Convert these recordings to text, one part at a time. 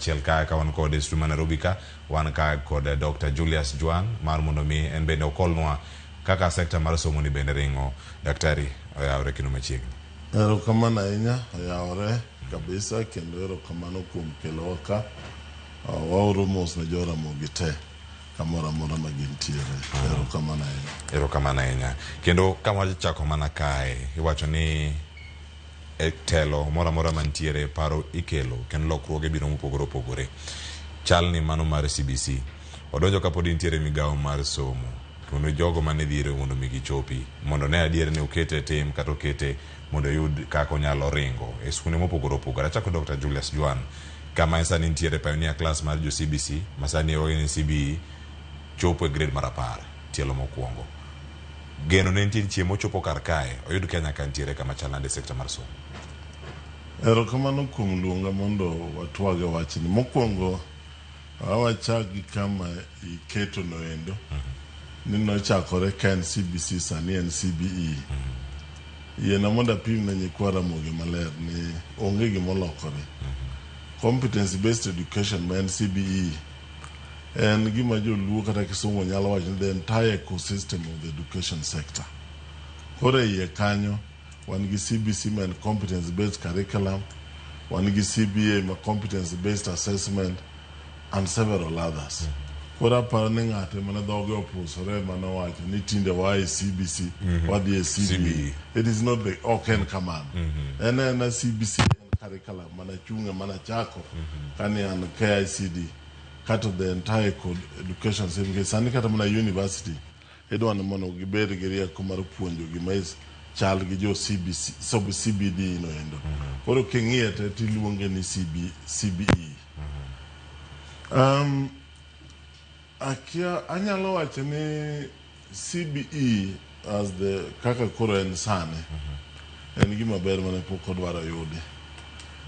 achiel ka wan kod Stuma Nairobi ka wan ka kod Dr. Julius Jwan mar mondo mi en bende okolnwa kaka sekta mar somo ni bende ringo. Daktari oyawre kino machiegni. Erokamano ahinya, oyawre kabisa kendo erokamano kuom kelowa ka. Waoro mos ne jo Ramogi te kamoro amora ma gintiere. Erokamano ahinya. Erokamano ahinya. Kendo kama chako mana kae iwacho ni telo mora mora mantiere paro ikelo kendo lokruoge biro mopogore opogore. Chal ni mano mar CBC odonjo kapod intiere migawo mar somo kendo jogo mane dhire mondo mi gichopi mondo ne adier ne okete tim kata okete mondo yud kako nyalo ringo e skunde mopogore opogore. Achako Dr. Julius Jwan kama sani intiere pioneer class mar jo CBC masani ogene CBE chopo e grade mar 10 tielo mokwongo. Geno ne ntie chiemo chopo kar kae oyud Kenya ka ntiere kama chalande sekta mar somo. Erokamano kuom luonga mondo watwage wachni. Mokwongo awachagi kama iketo noendo ni nochakore ka en CBC sani en CBE. Yiena mondo apim ne nyikwa Ramogi maler ni onge gimolokore. Competence based education ma en CBE en gima joluo kata Kisungu nyalo wacho ni the entire ecosystem of the education sector. Koro iye kanyo wan gi CBC ma en competence based curriculum, wan gi CBA ma competence based assessment and several others. Kora aparo ni ng'ate mana dhoge opusore manowacho ni tinde wae CBC wadhi e CBE. It is not the oken command. En CBC en curriculum mana chunge mana chako kani an KICD kata the entire education system. Sani kata mana university idwani mondo gibed gi rieko mar puonjo gimais chal gi jo CBC sub CBD no endo. Koro king'iye te tiluonge ni CBE. Anyalo wacho ni CBE as the kaka koro en sani en gima ber mane pok odwaro yude.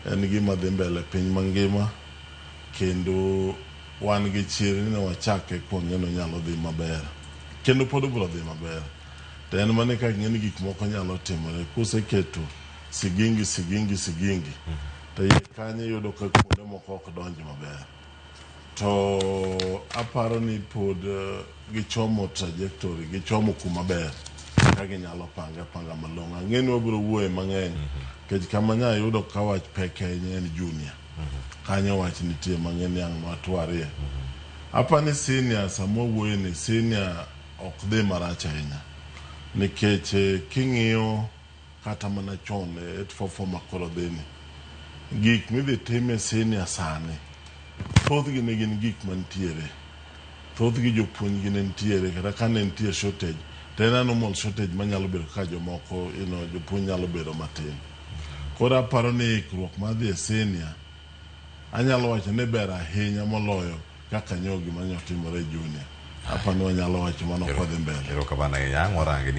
En gima dhi mbele piny mangima kendo wan gi chir ni wachake kwang'eno nyalo dhi maber kendo pod biro dhi maber. To en mane kaka ng'eni gik moko nyalo timore kuseketo sigingi to iye kanyo yudo ka kuonde moko ok donj maber. To aparo ni pod gichomo trajectory, gichomo kuma ber ka ginyalo panga malong'o. Ang'eni wabiro wuoye mang'eny kech kama nya yudo ka wach peke en junior kanyo wach nitie mang'eny ang' matwarie. Apani senior samo wuoye ni senior ok dhi marach ahinya nikech king'iyo kata mana chon 844 makoro dhini gik midhi time senior sani thothgi ne gin gik mantiere, thothgi jopuonj gi ne ntiere kata ka ne ntie shortage to en normal shortage manyalo bedo ka jomoko jopuonj nyalo bedo matin. Koro aparo ni ikruok mar dhi e senior anyalo wacho ni ber ahinya moloyo kaka nyogi manyo timore junior. Apani wanyalo wacho mano kodhi mbele. Erokamano ahinya warange